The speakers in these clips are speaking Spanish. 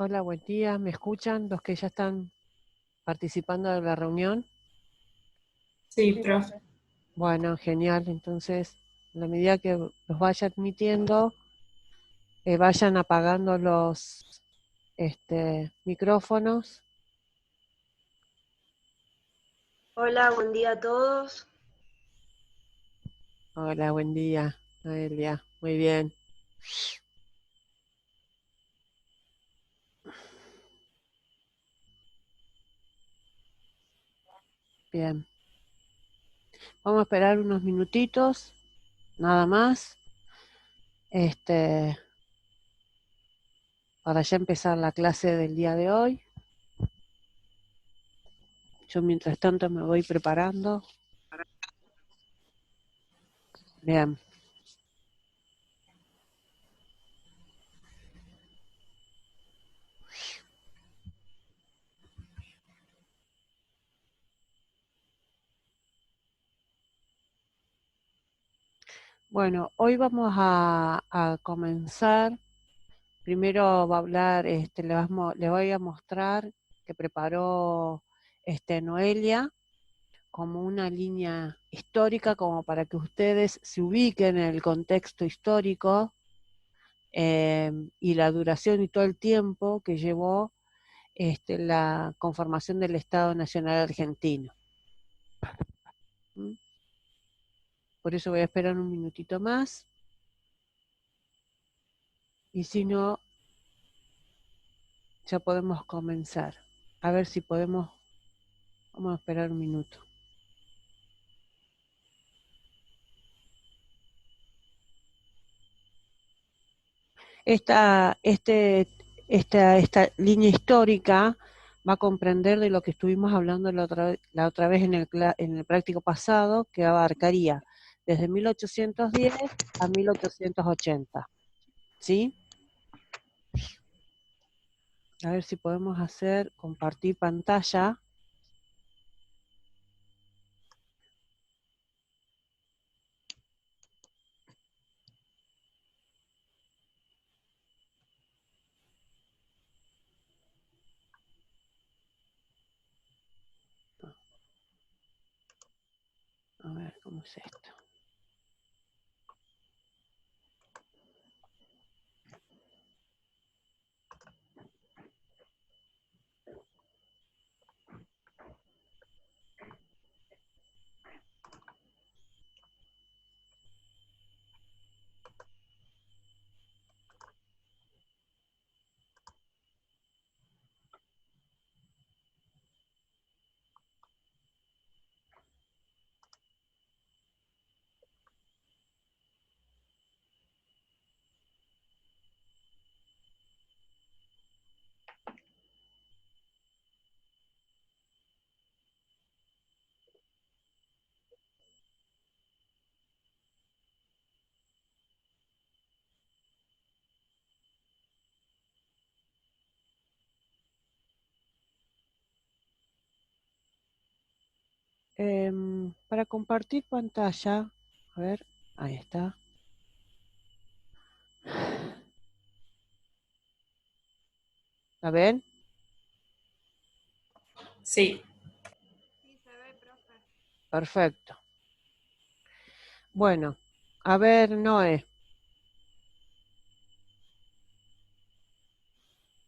Hola, buen día. ¿Me escuchan los que ya están participando de la reunión? Sí, profe. Bueno, genial. Entonces, a la medida que los vaya admitiendo, vayan apagando los micrófonos. Hola, buen día a todos. Hola, buen día, Noelia. Muy bien. Bien. Vamos a esperar unos minutitos, nada más, para ya empezar la clase del día de hoy. Yo mientras tanto me voy preparando. Bien. Bueno, hoy vamos a comenzar. Primero va a hablar, le voy a mostrar que preparó Noelia como una línea histórica, como para que ustedes se ubiquen en el contexto histórico y la duración y todo el tiempo que llevó la conformación del Estado Nacional Argentino. ¿Mm? Por eso voy a esperar un minutito más. Y si no, ya podemos comenzar. A ver si podemos, vamos a esperar un minuto. Esta línea histórica va a comprender de lo que estuvimos hablando la otra vez en el práctico pasado, que abarcaría desde 1810 a 1880. ¿Sí? A ver si podemos hacer compartir pantalla. A ver, ¿cómo es esto? Para compartir pantalla, a ver, ahí está. ¿La ven? Sí. Sí, se ve, profe. Perfecto. Bueno, a ver, Noé,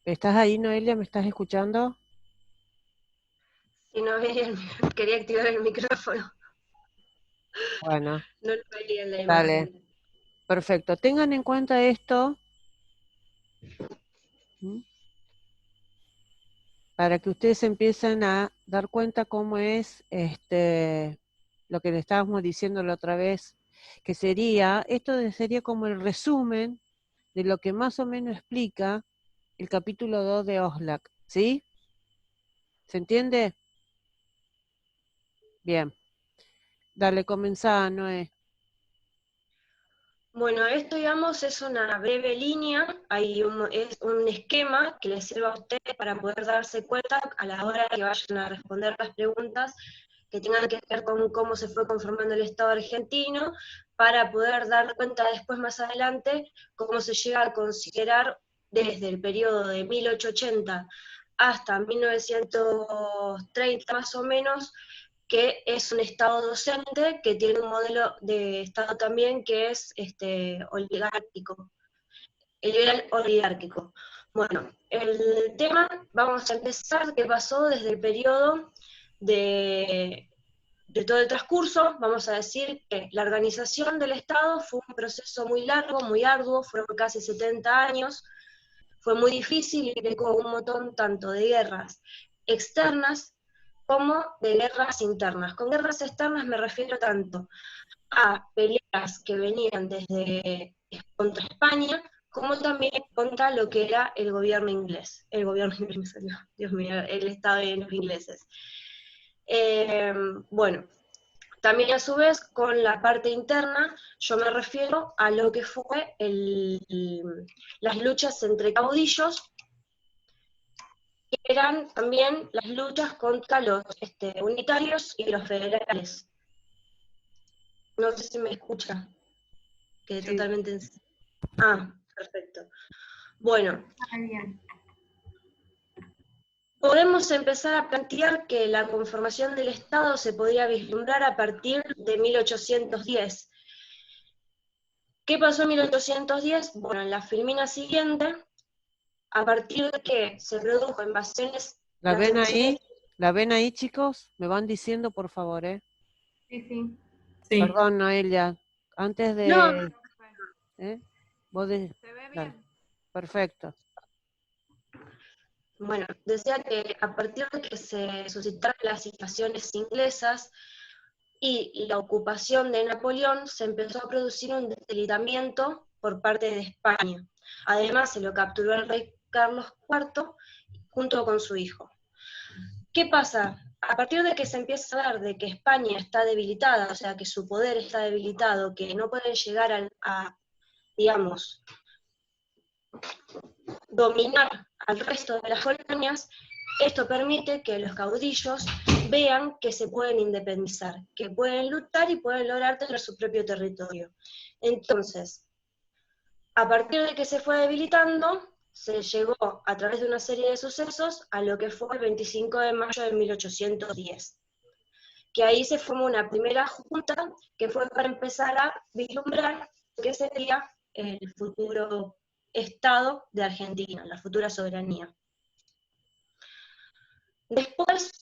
¿estás ahí, Noelia? ¿Me estás escuchando? Si no veía quería activar el micrófono, Bueno, no lo veía en la dale, imagen. perfecto. Tengan en cuenta esto, ¿m? Para que ustedes empiecen a dar cuenta cómo es lo que le estábamos diciendo la otra vez, que sería como el resumen de lo que más o menos explica el capítulo 2 de Oxlack, ¿sí? ¿Se entiende? Bien. Dale, comenzá, Noé. Bueno, esto, digamos, es una breve línea, es un esquema que les sirva a ustedes para poder darse cuenta a la hora que vayan a responder las preguntas que tengan que ver con cómo se fue conformando el Estado argentino, para poder dar cuenta después, más adelante, cómo se llega a considerar desde el periodo de 1880 hasta 1930 más o menos, que es un Estado docente, que tiene un modelo de Estado también que es oligárquico, liberal oligárquico. Bueno, el tema, vamos a empezar, que pasó desde el periodo de todo el transcurso. Vamos a decir que la organización del Estado fue un proceso muy largo, muy arduo, fueron casi 70 años, fue muy difícil y implicó un montón tanto de guerras externas como de guerras internas. Con guerras externas me refiero tanto a peleas que venían desde contra España, como también contra lo que era el gobierno inglés, Dios mío, el Estado de los ingleses. Bueno, también a su vez con la parte interna yo me refiero a lo que fue las luchas entre caudillos, que eran también las luchas contra los unitarios y los federales. No sé si me escucha, que Sí. totalmente... Ah, perfecto. Bueno, Bien. podemos empezar a plantear que la conformación del Estado se podría vislumbrar a partir de 1810. ¿Qué pasó en 1810? Bueno, en la filmina siguiente, a partir de que se produjo invasiones... ¿La ven ahí? ¿La ven ahí, chicos? Me van diciendo, por favor, ¿eh? Sí, sí. Sí. Perdón, Noelia. Antes No, de... Vos ¿Se ve dale. bien? Perfecto. bueno, decía que a partir de que se suscitaron las invasiones inglesas y la ocupación de Napoleón, se empezó a producir un debilitamiento por parte de España. Además, se lo capturó el rey Carlos IV junto con su hijo. ¿Qué pasa? A partir de que se empieza a dar de que España está debilitada, o sea, que su poder está debilitado, que no pueden llegar a digamos, dominar al resto de las colonias, esto permite que los caudillos vean que se pueden independizar, que pueden luchar y pueden lograr tener su propio territorio. Entonces, a partir de que se fue debilitando, se llegó a través de una serie de sucesos a lo que fue el 25 de mayo de 1810, que ahí se formó una primera junta que fue para empezar a vislumbrar qué sería el futuro Estado de Argentina, la futura soberanía. Después,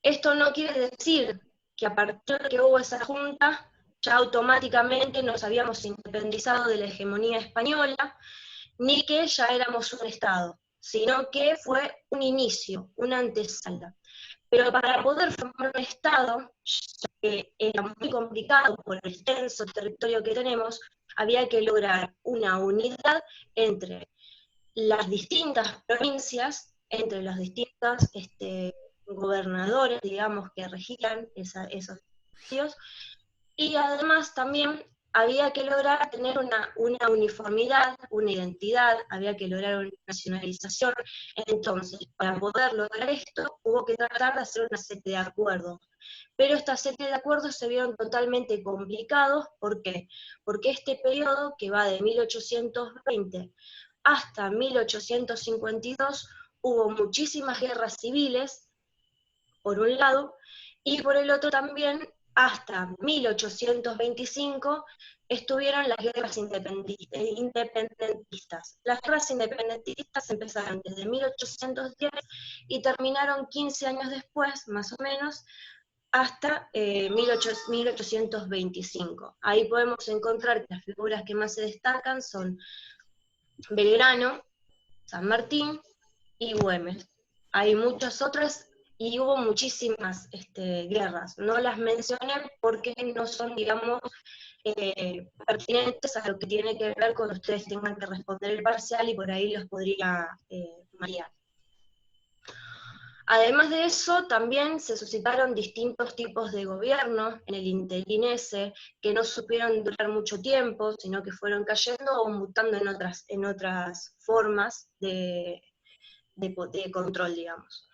esto no quiere decir que a partir de que hubo esa junta, ya automáticamente nos habíamos independizado de la hegemonía española, ni que ya éramos un Estado, sino que fue un inicio, una antesala. Pero para poder formar un Estado, que era muy complicado por el extenso territorio que tenemos, había que lograr una unidad entre las distintas provincias, entre los distintos gobernadores, digamos, que regían esos territorios, y además también había que lograr tener una uniformidad, una identidad, había que lograr una nacionalización. Entonces, para poder lograr esto, hubo que tratar de hacer una serie de acuerdos. Pero esta serie de acuerdos se vieron totalmente complicados. ¿Por qué? Porque este periodo, que va de 1820 hasta 1852, hubo muchísimas guerras civiles, por un lado, y por el otro también, hasta 1825, estuvieron las guerras independentistas. Las guerras independentistas empezaron desde 1810 y terminaron 15 años después, más o menos, hasta 1825. Ahí podemos encontrar que las figuras que más se destacan son Belgrano, San Martín y Güemes. Hay muchas otras y hubo muchísimas guerras. No las mencioné porque no son, digamos, pertinentes a lo que tiene que ver con ustedes tengan que responder el parcial y por ahí los podría marear. Además de eso, también se suscitaron distintos tipos de gobierno en el interín ese, que no supieron durar mucho tiempo, sino que fueron cayendo o mutando en otras formas de control, digamos.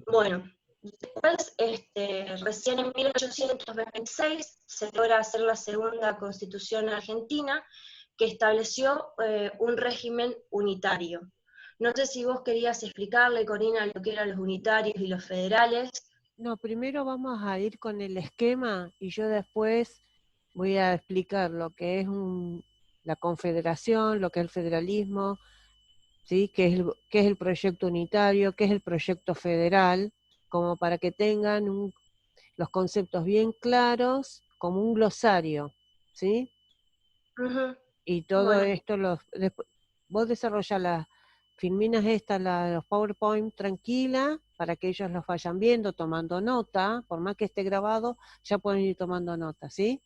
Bueno, después, recién en 1826 se logra hacer la segunda Constitución argentina, que estableció un régimen unitario. No sé si vos querías explicarle, Corina, lo que eran los unitarios y los federales. No, primero vamos a ir con el esquema y yo después voy a explicar lo que es la confederación, lo que es el federalismo, ¿sí? Qué es el proyecto unitario, qué es el proyecto federal, como para que tengan los conceptos bien claros, como un glosario, ¿sí? Ujú. Y todo Bueno, esto, vos desarrollás las filminas estas, los PowerPoint tranquila, para que ellos los vayan viendo, tomando nota, por más que esté grabado, ya pueden ir tomando nota, ¿sí?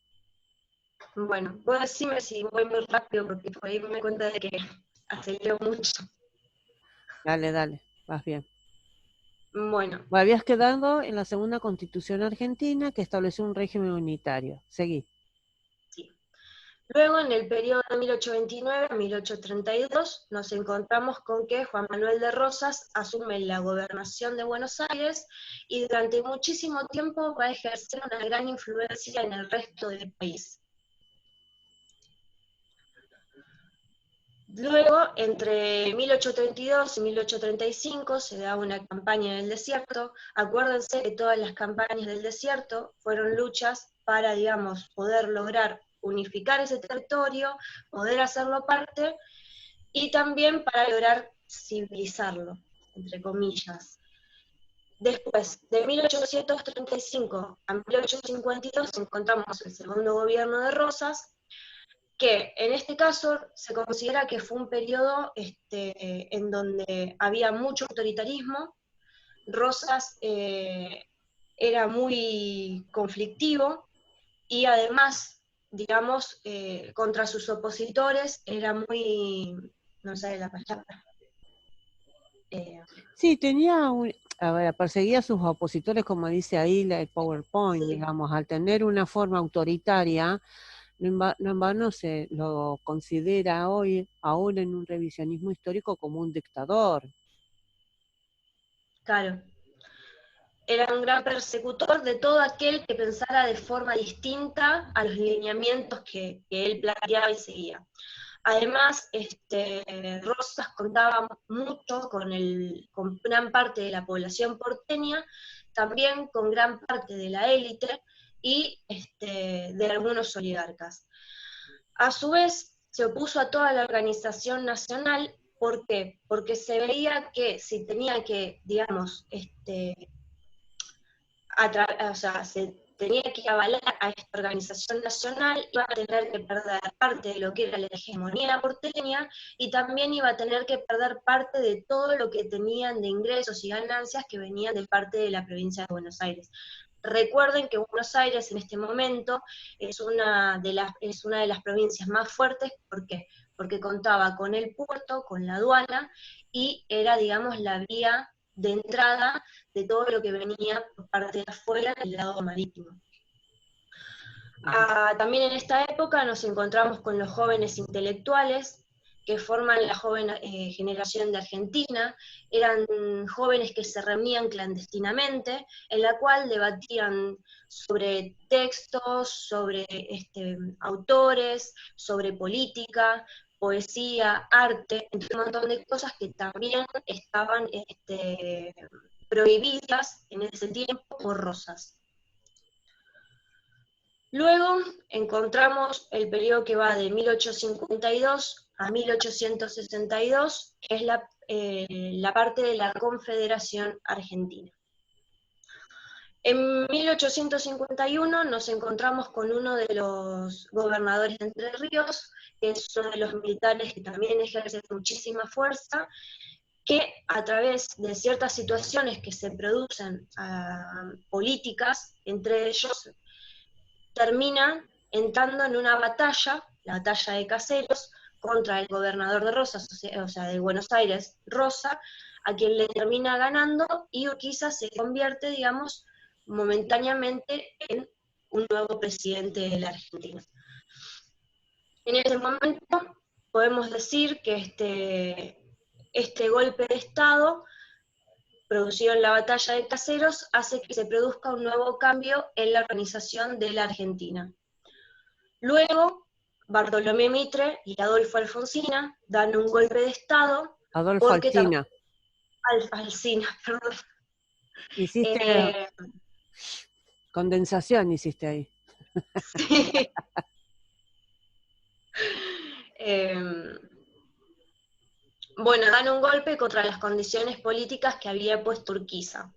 bueno, vos decime si voy muy rápido, porque por ahí me doy cuenta de que acelero mucho. Dale, dale, vas bien. Bueno, Vos habías quedado en la segunda Constitución argentina que estableció un régimen unitario. Seguí. sí. Luego, en el periodo de 1829 a 1832, nos encontramos con que Juan Manuel de Rosas asume la gobernación de Buenos Aires y durante muchísimo tiempo va a ejercer una gran influencia en el resto del país. Luego, entre 1832 y 1835, se da una campaña en el desierto. Acuérdense que todas las campañas del desierto fueron luchas para, digamos, poder lograr unificar ese territorio, poder hacerlo parte, y también para lograr civilizarlo, entre comillas. Después, de 1835 a 1852, encontramos el segundo gobierno de Rosas, que en este caso se considera que fue un periodo en donde había mucho autoritarismo. Rosas era muy conflictivo y además, digamos, contra sus opositores era muy, no sé la palabra. Sí, a ver, perseguía a sus opositores, como dice ahí el PowerPoint, Sí. digamos, al tener una forma autoritaria, no en vano se lo considera hoy, aún en un revisionismo histórico, como un dictador. Claro. Era un gran persecutor de todo aquel que pensara de forma distinta a los lineamientos que él planteaba y seguía. Además, Rosas contaba mucho con gran parte de la población porteña, también con gran parte de la élite y de algunos oligarcas. A su vez, se opuso a toda la organización nacional. ¿Por qué? Porque se veía que si tenía que, digamos, o sea, se tenía que avalar a esta organización nacional, iba a tener que perder parte de lo que era la hegemonía porteña y también iba a tener que perder parte de todo lo que tenían de ingresos y ganancias que venían de parte de la provincia de Buenos Aires. Recuerden que Buenos Aires en este momento es una de las provincias más fuertes. ¿Por qué? Porque contaba con el puerto, con la aduana, y era, digamos, la vía de entrada de todo lo que venía por parte de afuera del lado marítimo. También en esta época nos encontramos con los jóvenes intelectuales que forman la joven generación de Argentina. Eran jóvenes que se reunían clandestinamente, en la cual debatían sobre textos, sobre autores, sobre política, poesía, arte, entre un montón de cosas que también estaban prohibidas en ese tiempo por Rosas. Luego encontramos el periodo que va de 1852 a 1862, que es la parte de la Confederación Argentina. En 1851 nos encontramos con uno de los gobernadores de Entre Ríos, que es uno de los militares que también ejerce muchísima fuerza, que a través de ciertas situaciones que se producen políticas, entre ellos, termina entrando en una batalla, la batalla de Caseros, contra el gobernador de Rosas, o sea, de Buenos Aires, Rosa, a quien le termina ganando, y Urquiza se convierte, digamos, momentáneamente en un nuevo presidente de la Argentina. En ese momento podemos decir que este golpe de Estado producido en la batalla de Caseros hace que se produzca un nuevo cambio en la organización de la Argentina. Luego, Bartolomé Mitre y Adolfo Alfonsina dan un golpe de Estado. Adolfo Porque Alsina. Alfonsina, perdón. Hiciste condensación, hiciste ahí. Sí. Bueno, dan un golpe contra las condiciones políticas que había puesto Urquiza.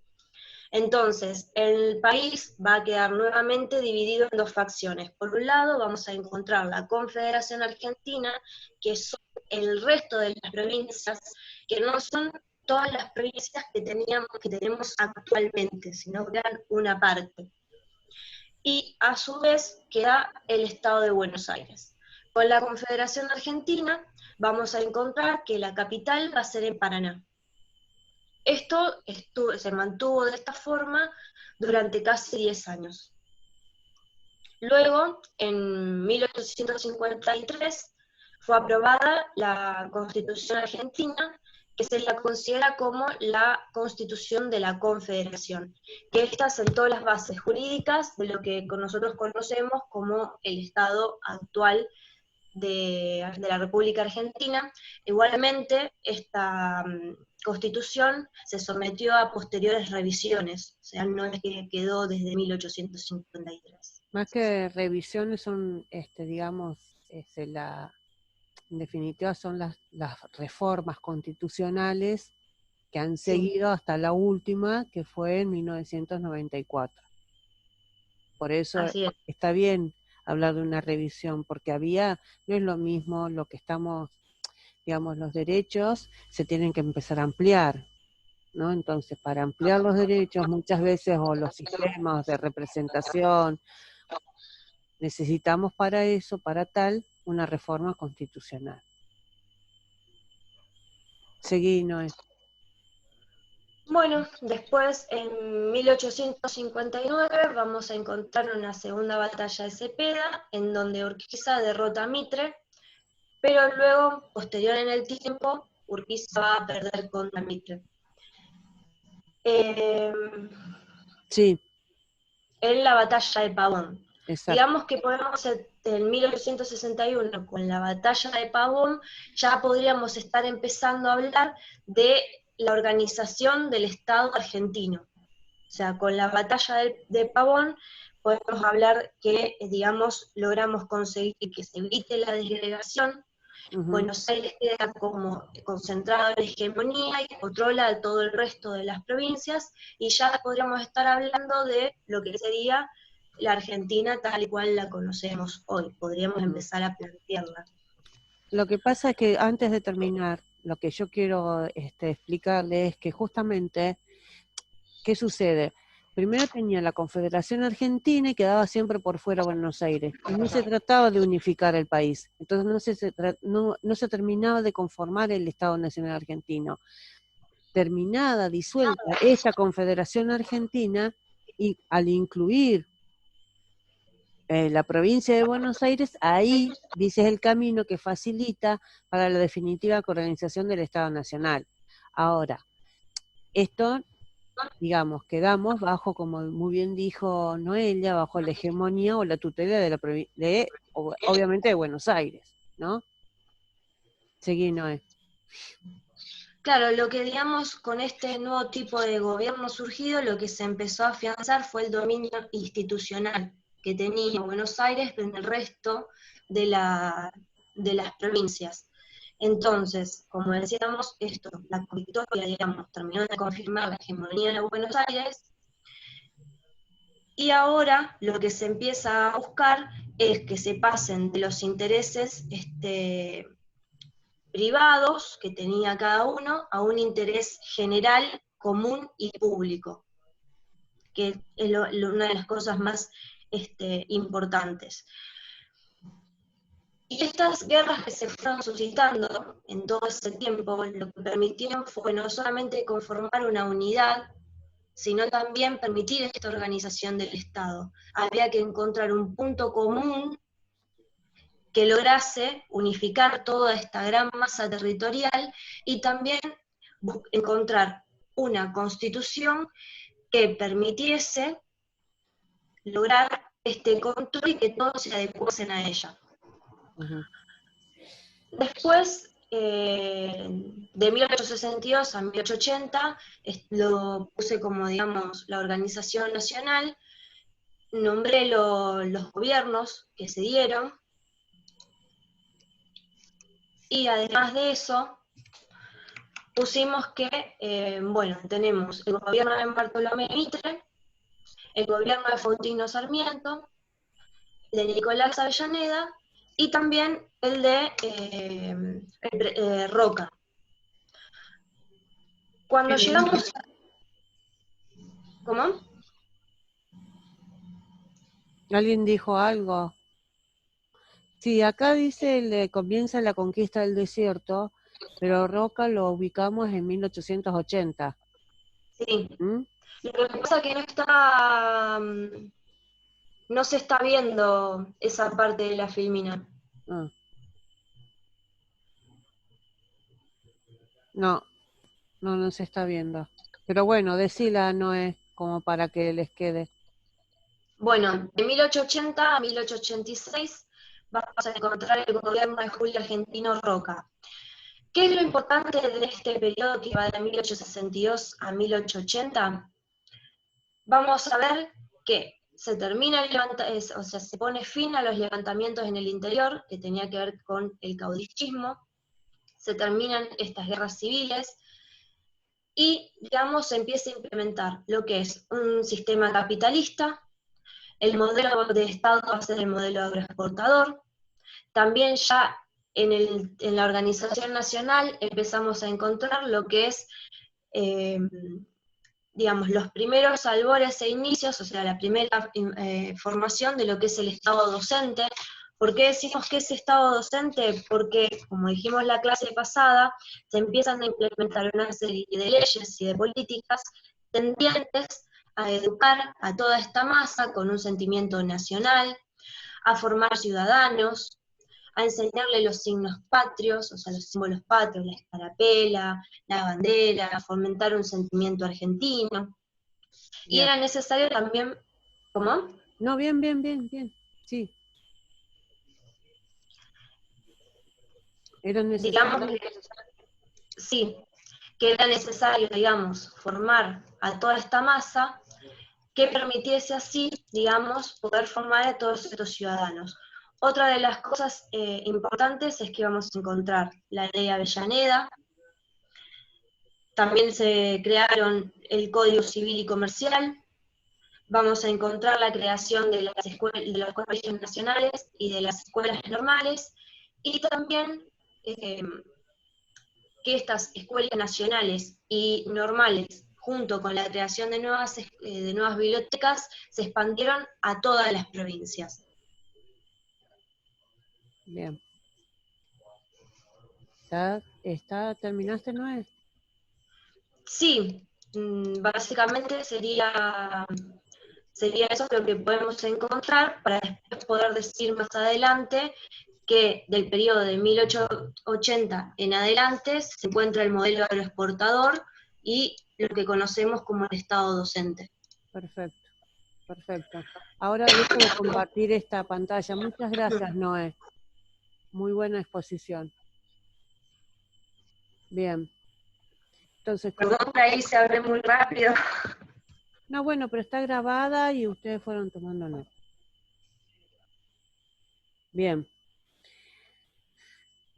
Entonces, el país va a quedar nuevamente dividido en dos facciones. Por un lado, vamos a encontrar la Confederación Argentina, que son el resto de las provincias, que no son todas las provincias que tenemos actualmente, sino que eran una parte. Y a su vez queda el Estado de Buenos Aires. Con la Confederación Argentina vamos a encontrar que la capital va a ser en Paraná. Esto se mantuvo de esta forma durante casi 10 años. Luego, en 1853, fue aprobada la Constitución Argentina, que se la considera como la Constitución de la Confederación, que esta sentó las bases jurídicas de lo que nosotros conocemos como el Estado actual de la República Argentina. Igualmente, esta Constitución se sometió a posteriores revisiones, o sea, no es que quedó desde 1853. Más que revisiones son, digamos, en definitiva son las reformas constitucionales que han seguido hasta la última, que fue en 1994. Por eso está bien hablar de una revisión, porque no es lo mismo lo que estamos, digamos, los derechos se tienen que empezar a ampliar, ¿no? Entonces, para ampliar los derechos muchas veces, o los sistemas de representación, necesitamos para eso, para tal, una reforma constitucional. Seguí, Noé. Bueno, después en 1859 vamos a encontrar una segunda batalla de Cepeda, en donde Urquiza derrota a Mitre, pero luego, posterior en el tiempo, Urquiza va a perder contra Mitre. Sí. En la batalla de Pavón. Exacto. Digamos que podemos, en 1861, con la batalla de Pavón, ya podríamos estar empezando a hablar de la organización del Estado argentino. O sea, con la batalla de Pavón podemos hablar que, digamos, logramos conseguir que se evite la desgregación. Buenos Aires queda como concentrado en la hegemonía y controla todo el resto de las provincias, y ya podríamos estar hablando de lo que sería la Argentina tal y cual la conocemos hoy. Podríamos empezar a plantearla. Lo que pasa es que antes de terminar, lo que yo quiero explicarle es que justamente, ¿qué sucede? Primero tenía la Confederación Argentina y quedaba siempre por fuera Buenos Aires. Y no se trataba de unificar el país. Entonces no se terminaba de conformar el Estado Nacional Argentino. Terminada, disuelta esta Confederación Argentina, y al incluir la provincia de Buenos Aires, ahí dices el camino que facilita para la definitiva organización del Estado Nacional. Ahora, esto, digamos, quedamos bajo, como muy bien dijo Noelia, bajo la hegemonía o la tutela obviamente de Buenos Aires, ¿no? Seguí, Noé. Claro, lo que digamos con este nuevo tipo de gobierno surgido, lo que se empezó a afianzar fue el dominio institucional que tenía Buenos Aires en el resto de las provincias. Entonces, como decíamos, la victoria, digamos, terminó de confirmar la hegemonía de Buenos Aires, y ahora lo que se empieza a buscar es que se pasen de los intereses privados que tenía cada uno a un interés general, común y público, que es una de las cosas más importantes. Y estas guerras que se fueron suscitando en todo ese tiempo, lo que permitieron fue no solamente conformar una unidad, sino también permitir esta organización del Estado. Había que encontrar un punto común que lograse unificar toda esta gran masa territorial, y también encontrar una constitución que permitiese lograr este control y que todos se adecuasen a ella. Ujú. Después, de 1862 a 1880, lo puse como, digamos, la organización nacional, nombré los gobiernos que se dieron, y además de eso, pusimos que, bueno, tenemos el gobierno de Bartolomé Mitre, el gobierno de Faustino Sarmiento, el de Nicolás Avellaneda, y también el de Roca. Cuando llegamos... ¿Cómo? ¿Alguien dijo algo? Sí, acá dice comienza la conquista del desierto, pero Roca lo ubicamos en 1880. Sí. ¿Mm? Lo que pasa es que no se está viendo esa parte de la filmina. Ah, no, no se está viendo. Pero bueno, decila, Noé, como para que les quede. Bueno, de 1880 a 1886 vamos a encontrar el gobierno de Julio Argentino Roca. ¿Qué es lo importante de este periodo que va de 1862 a 1880? Vamos a ver que se termina o sea, se pone fin a los levantamientos en el interior, que tenía que ver con el caudillismo, se terminan estas guerras civiles, y, digamos, se empieza a implementar lo que es un sistema capitalista, el modelo de Estado va a ser el modelo agroexportador. También ya en la organización nacional empezamos a encontrar lo que es, digamos, los primeros albores e inicios, o sea, la primera formación de lo que es el Estado docente. ¿Por qué decimos que es Estado docente? Porque, como dijimos la clase pasada, se empiezan a implementar una serie de leyes y de políticas tendientes a educar a toda esta masa con un sentimiento nacional, a formar ciudadanos, a enseñarle los signos patrios, o sea, los símbolos patrios, la escarapela, la bandera, a fomentar un sentimiento argentino. Y Bien. era necesario también, ¿cómo? No, bien, sí. Era Digamos necesario. que sí, que era necesario, digamos, formar a toda esta masa que permitiese así, digamos, poder formar a todos estos ciudadanos. Otra de las cosas importantes es que vamos a encontrar la ley Avellaneda, también se crearon el Código Civil y Comercial, vamos a encontrar la creación de de los colegios nacionales y de las escuelas normales, y también que estas escuelas nacionales y normales, junto con la creación de nuevas bibliotecas, se expandieron a todas las provincias. Bien. ¿Terminaste, Noé? Sí, básicamente sería eso lo que podemos encontrar para después poder decir más adelante que del periodo de 1880 en adelante se encuentra el modelo agroexportador y lo que conocemos como el Estado docente. Perfecto, perfecto. Ahora dejo de compartir esta pantalla. Muchas gracias, Noé. Muy buena exposición. Bien. Entonces, Perdón, por ahí se hablé muy rápido. no, bueno, pero está grabada y ustedes fueron tomando nota. Bien.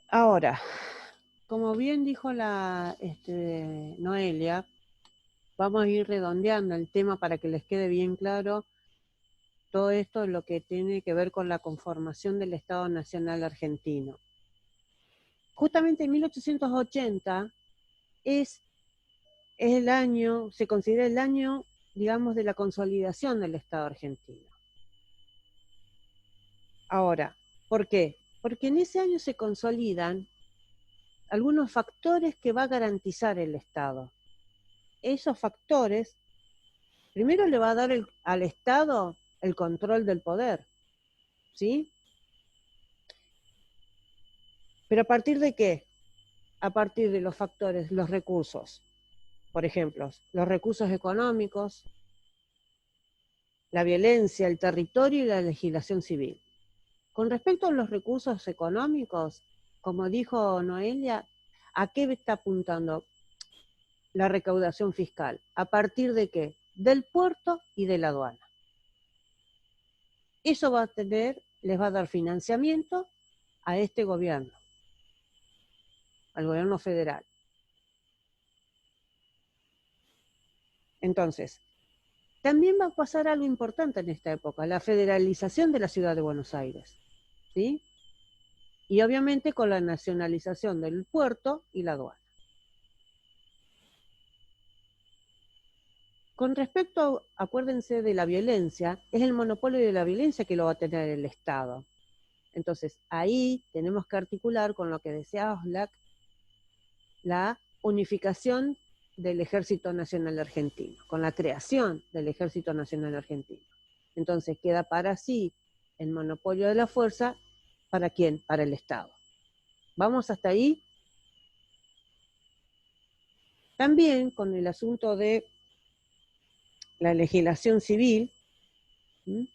Ahora, como bien dijo la Noelia, vamos a ir redondeando el tema para que les quede bien claro todo esto, lo que tiene que ver con la conformación del Estado Nacional Argentino. Justamente en 1880 es el año, se considera el año, digamos, de la consolidación del Estado argentino. Ahora, ¿por qué? Porque en ese año se consolidan algunos factores que va a garantizar el Estado. Esos factores, primero le va a dar al Estado el control del poder, ¿sí? Pero ¿a partir de qué? A partir de los factores, los recursos. Por ejemplo, los recursos económicos, la violencia, el territorio y la legislación civil. Con respecto a los recursos económicos, como dijo Noelia, ¿a qué está apuntando la recaudación fiscal? ¿A partir de qué? Del puerto y de la aduana. Eso les va a dar financiamiento a este gobierno, al gobierno federal. Entonces, también va a pasar algo importante en esta época, la federalización de la ciudad de Buenos Aires, ¿sí? Y obviamente con la nacionalización del puerto y la aduana. Con respecto, acuérdense de la violencia, es el monopolio de la violencia que lo va a tener el Estado. Entonces, ahí tenemos que articular con lo que decía Oxlack, la unificación del Ejército Nacional Argentino, con la creación del Ejército Nacional Argentino. Entonces queda para sí el monopolio de la fuerza, ¿para quién? Para el Estado. ¿Vamos hasta ahí? También con el asunto de la legislación civil, ¿sí?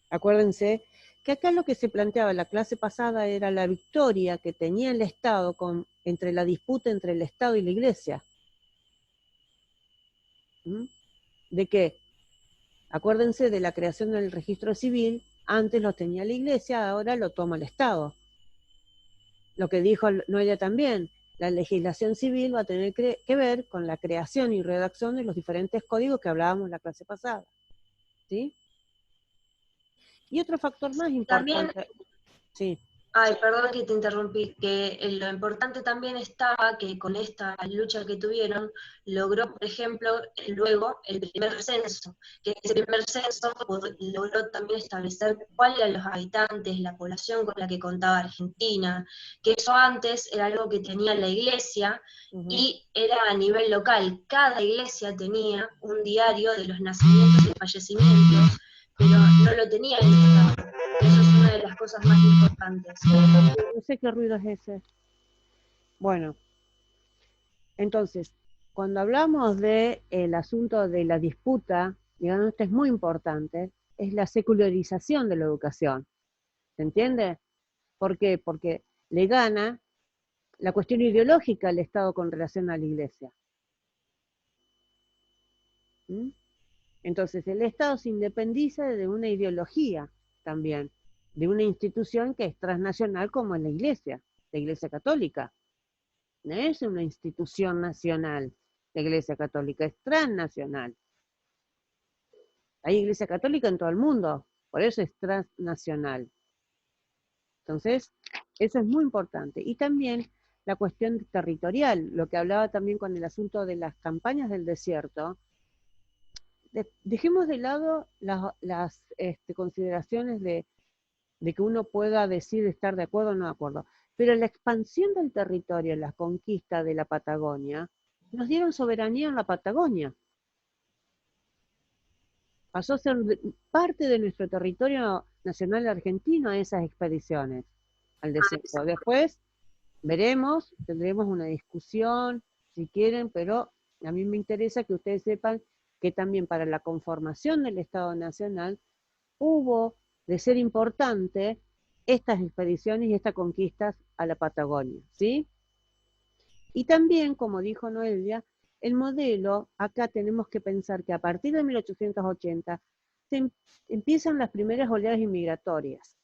Acuérdense que acá lo que se planteaba en la clase pasada era la victoria que tenía el Estado entre la disputa entre el Estado y la Iglesia. ¿De qué? Acuérdense de la creación del registro civil, antes lo tenía la Iglesia, ahora lo toma el Estado. Lo que dijo Noelia también, la legislación civil va a tener que ver con la creación y redacción de los diferentes códigos que hablábamos en la clase pasada. ¿Sí? Y otro factor más importante. También, sí. Ay, perdón que te interrumpí, que lo importante también estaba que con esta lucha que tuvieron, logró, por ejemplo, luego el primer censo, que ese primer censo logró también establecer cuáles eran los habitantes, la población con la que contaba Argentina, que eso antes era algo que tenía la iglesia y era a nivel local. Cada iglesia tenía un diario de los nacimientos y fallecimientos, pero no lo tenía el Estado. Eso es una de las cosas más importantes. No sé qué ruido es ese. Bueno, entonces, cuando hablamos del asunto de la disputa, digamos, esto es muy importante, es la secularización de la educación. ¿Se entiende? ¿Por qué? Porque le gana la cuestión ideológica al Estado con relación a la Iglesia. ¿Mm? Entonces, el Estado se independiza de una ideología también, de una institución que es transnacional como es la Iglesia Católica. No es una institución nacional, la Iglesia Católica es transnacional. Hay Iglesia Católica en todo el mundo, por eso es transnacional. Entonces, eso es muy importante. Y también la cuestión territorial, lo que hablaba también con el asunto de las campañas del desierto. Dejemos de lado las consideraciones de que uno pueda decir estar de acuerdo o no de acuerdo, pero la expansión del territorio, la conquista de la Patagonia, nos dieron soberanía en la Patagonia. Pasó a ser parte de nuestro territorio nacional argentino a esas expediciones al desierto. Después veremos, tendremos una discusión, si quieren, pero a mí me interesa que ustedes sepan que también para la conformación del Estado Nacional hubo de ser importante estas expediciones y estas conquistas a la Patagonia, ¿sí? Y también, como dijo Noelia, el modelo, acá tenemos que pensar que a partir de 1880 empiezan las primeras oleadas inmigratorias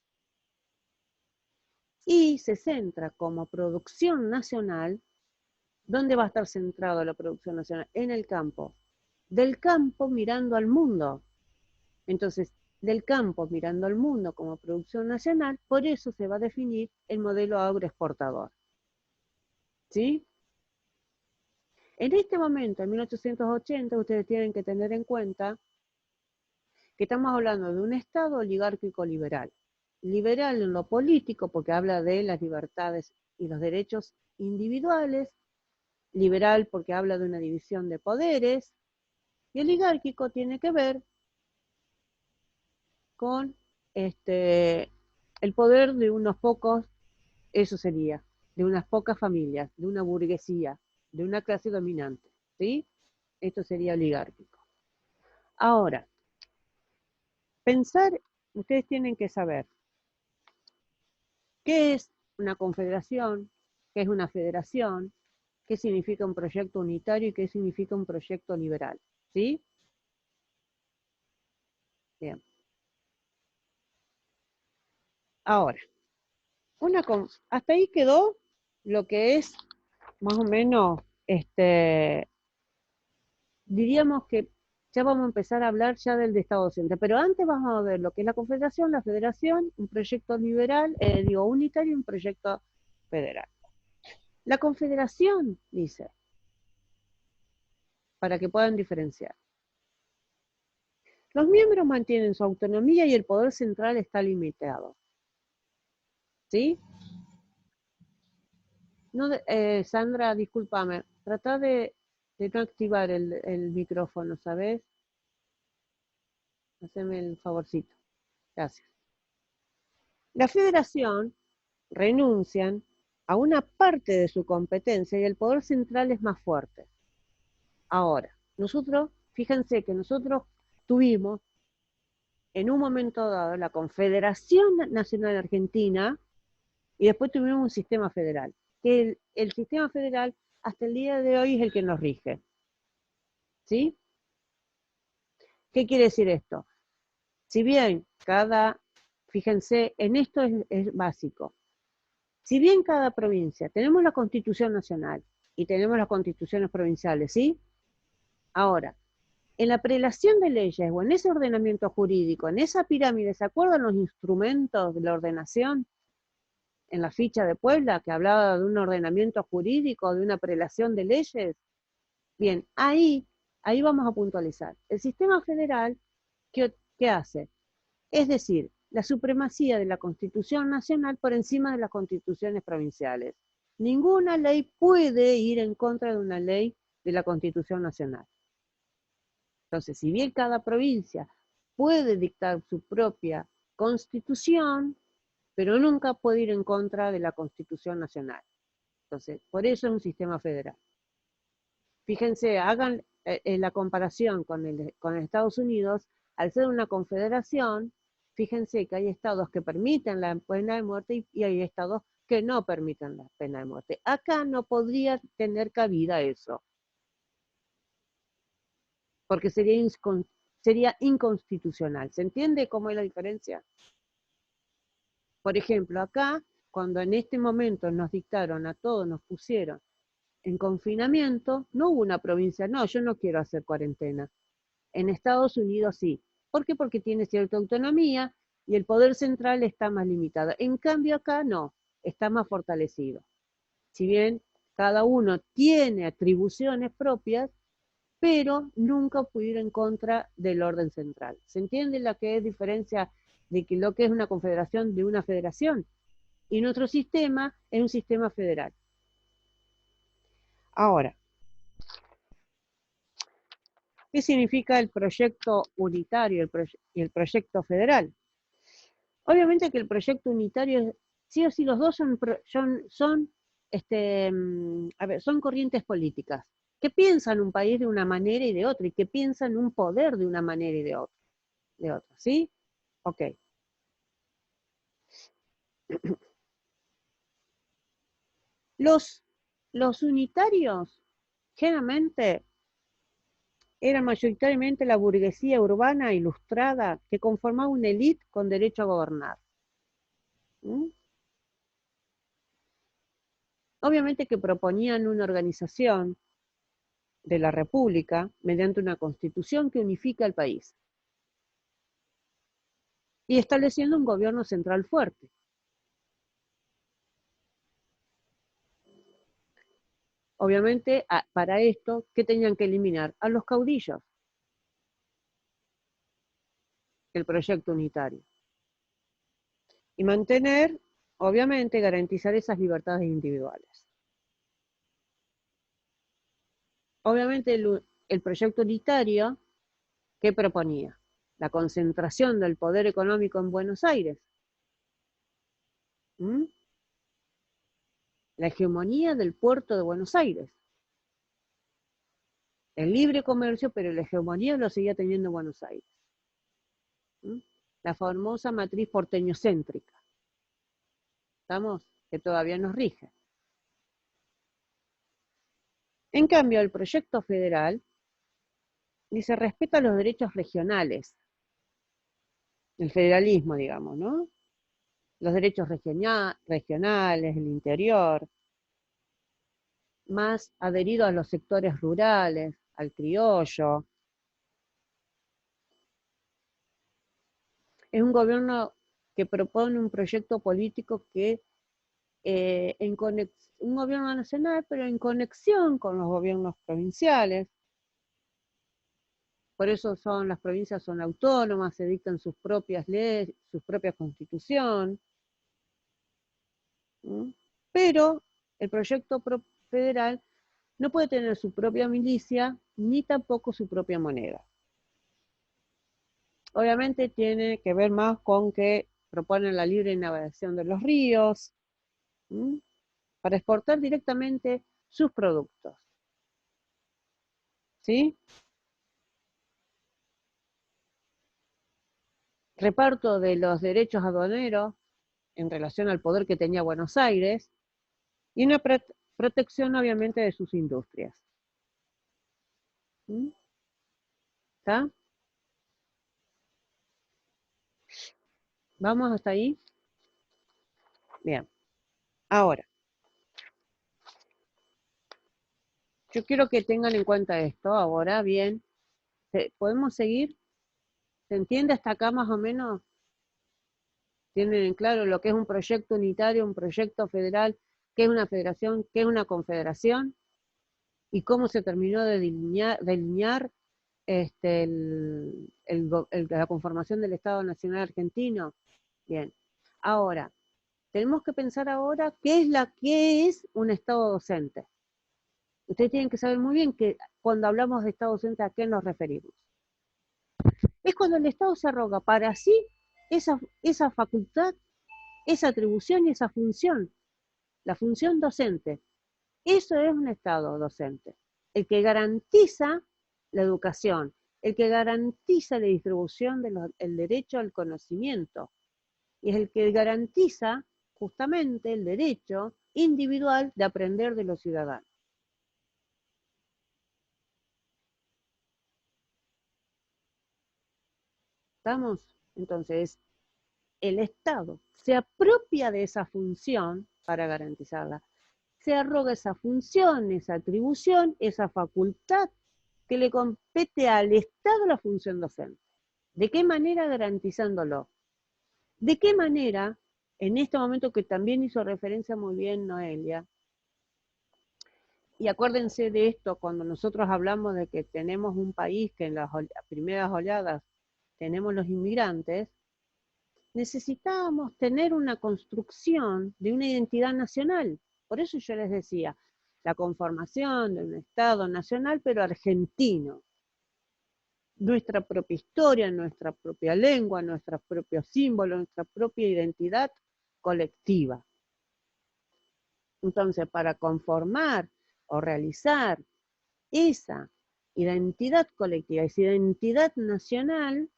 y se centra como producción nacional. ¿Dónde va a estar centrado la producción nacional? En el campo. Del campo mirando al mundo. Entonces, del campo mirando al mundo como producción nacional, por eso se va a definir el modelo agroexportador. ¿Sí? En este momento, en 1880, ustedes tienen que tener en cuenta que estamos hablando de un Estado oligárquico liberal. Liberal en lo político, porque habla de las libertades y los derechos individuales, liberal porque habla de una división de poderes, y oligárquico tiene que ver con el poder de unos pocos, eso sería, de unas pocas familias, de una burguesía, de una clase dominante, ¿sí? Esto sería oligárquico. Ahora, pensar, ustedes tienen que saber ¿Qué es una confederación? ¿Qué es una federación? ¿Qué significa un proyecto unitario y qué significa un proyecto liberal? ¿Sí? Bien. Ahora, hasta ahí quedó lo que es más o menos, diríamos que ya vamos a empezar a hablar ya del de Estado docente, pero antes vamos a ver lo que es la confederación, la federación, un proyecto liberal, unitario y un proyecto federal. La confederación, dice, para que puedan diferenciar. Los miembros mantienen su autonomía y el poder central está limitado. ¿Sí? No, Sandra, discúlpame, trata de no activar el micrófono, ¿sabes? Haceme el favorcito. Gracias. La federación renuncian a una parte de su competencia y el poder central es más fuerte. Ahora, fíjense que nosotros tuvimos en un momento dado la Confederación Nacional Argentina y después tuvimos un sistema federal, que el sistema federal hasta el día de hoy es el que nos rige. ¿Sí? ¿Qué quiere decir esto? Si bien fíjense, en esto es básico, si bien cada provincia, tenemos la Constitución Nacional y tenemos las constituciones provinciales, ¿sí? Ahora, en la prelación de leyes o en ese ordenamiento jurídico, en esa pirámide, ¿se acuerdan los instrumentos de la ordenación? En la ficha de Puebla, que hablaba de un ordenamiento jurídico, de una prelación de leyes. Bien, ahí vamos a puntualizar. El sistema federal, ¿qué hace? Es decir, la supremacía de la Constitución Nacional por encima de las constituciones provinciales. Ninguna ley puede ir en contra de una ley de la Constitución Nacional. Entonces, si bien cada provincia puede dictar su propia constitución, pero nunca puede ir en contra de la Constitución Nacional. Entonces, por eso es un sistema federal. Fíjense, hagan la comparación con Estados Unidos, al ser una confederación, fíjense que hay estados que permiten la pena de muerte y hay estados que no permiten la pena de muerte. Acá no podría tener cabida eso, porque sería inconstitucional. ¿Se entiende cómo es la diferencia? Por ejemplo, acá, cuando en este momento nos dictaron a todos, nos pusieron en confinamiento, no hubo una provincia, no, yo no quiero hacer cuarentena. En Estados Unidos sí. ¿Por qué? Porque tiene cierta autonomía y el poder central está más limitado. En cambio acá no, está más fortalecido. Si bien cada uno tiene atribuciones propias, pero nunca puede ir en contra del orden central. ¿Se entiende la que es diferencia de que lo que es una confederación de una federación? Y nuestro sistema es un sistema federal. Ahora, ¿qué significa el proyecto unitario y el proyecto federal? Obviamente que el proyecto unitario, sí o sí, los dos son corrientes políticas que piensan un país de una manera y de otra, y que piensan un poder de una manera y de otra, ¿sí? Ok. Los unitarios, generalmente, eran mayoritariamente la burguesía urbana ilustrada que conformaba una élite con derecho a gobernar. ¿Mm? Obviamente que proponían una organización de la República mediante una constitución que unifica al país y estableciendo un gobierno central fuerte. Obviamente, para esto, ¿qué tenían que eliminar? A los caudillos, el proyecto unitario. Y mantener, obviamente, garantizar esas libertades individuales. Obviamente, el proyecto unitario, ¿qué proponía? La concentración del poder económico en Buenos Aires. ¿Mm? La hegemonía del puerto de Buenos Aires. El libre comercio, pero la hegemonía lo seguía teniendo Buenos Aires. ¿Mm? La famosa matriz porteñocéntrica. ¿Estamos? Que todavía nos rige. En cambio, el proyecto federal dice respeta los derechos regionales, el federalismo, digamos, ¿no? Los derechos regionales, el interior, más adherido a los sectores rurales, al criollo. Es un gobierno que propone un proyecto político que un gobierno nacional, pero en conexión con los gobiernos provinciales. Por eso las provincias son autónomas, se dictan sus propias leyes, su propia constitución. ¿Mm? Pero el proyecto federal no puede tener su propia milicia, ni tampoco su propia moneda. Obviamente tiene que ver más con que proponen la libre navegación de los ríos, para exportar directamente sus productos. ¿Sí? Reparto de los derechos aduaneros en relación al poder que tenía Buenos Aires y una protección obviamente de sus industrias. ¿Está? ¿Vamos hasta ahí? Bien. Ahora, yo quiero que tengan en cuenta esto. Ahora, bien, ¿podemos seguir? ¿Se entiende hasta acá más o menos? ¿Tienen en claro lo que es un proyecto unitario, un proyecto federal, qué es una federación, qué es una confederación? ¿Y cómo se terminó de delinear la conformación del Estado Nacional Argentino? Bien. Ahora, tenemos que pensar ahora qué es un Estado docente. Ustedes tienen que saber muy bien que cuando hablamos de Estado docente, ¿a qué nos referimos? Es cuando el Estado se arroga para sí esa facultad, esa atribución y esa función, la función docente. Eso es un Estado docente, el que garantiza la educación, el que garantiza la distribución del derecho al conocimiento, y es el que garantiza justamente el derecho individual de aprender de los ciudadanos. ¿Estamos? Entonces, el Estado se apropia de esa función para garantizarla. Se arroga esa función, esa atribución, esa facultad que le compete al Estado la función docente. ¿De qué manera? Garantizándolo. ¿De qué manera? En este momento que también hizo referencia muy bien Noelia, y acuérdense de esto cuando nosotros hablamos de que tenemos un país que en las primeras oleadas tenemos los inmigrantes, necesitábamos tener una construcción de una identidad nacional. Por eso yo les decía, la conformación de un Estado nacional, pero argentino. Nuestra propia historia, nuestra propia lengua, nuestros propios símbolos, nuestra propia identidad colectiva. Entonces, para conformar o realizar esa identidad colectiva, esa identidad nacional,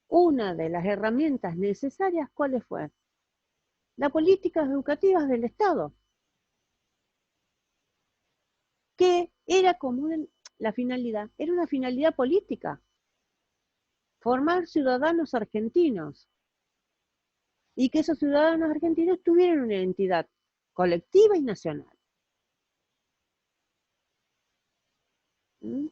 una de las herramientas necesarias, ¿cuáles fueron? Las políticas educativas del Estado, que era como la finalidad, era una finalidad política, formar ciudadanos argentinos, y que esos ciudadanos argentinos tuvieran una identidad colectiva y nacional. ¿Mm?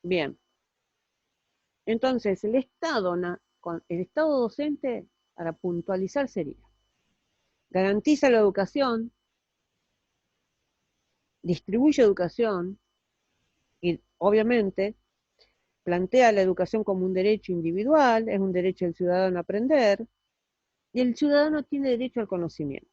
Bien. Entonces, el Estado docente, para puntualizar, sería: garantiza la educación, distribuye educación, y obviamente plantea la educación como un derecho individual, es un derecho del ciudadano a aprender, y el ciudadano tiene derecho al conocimiento.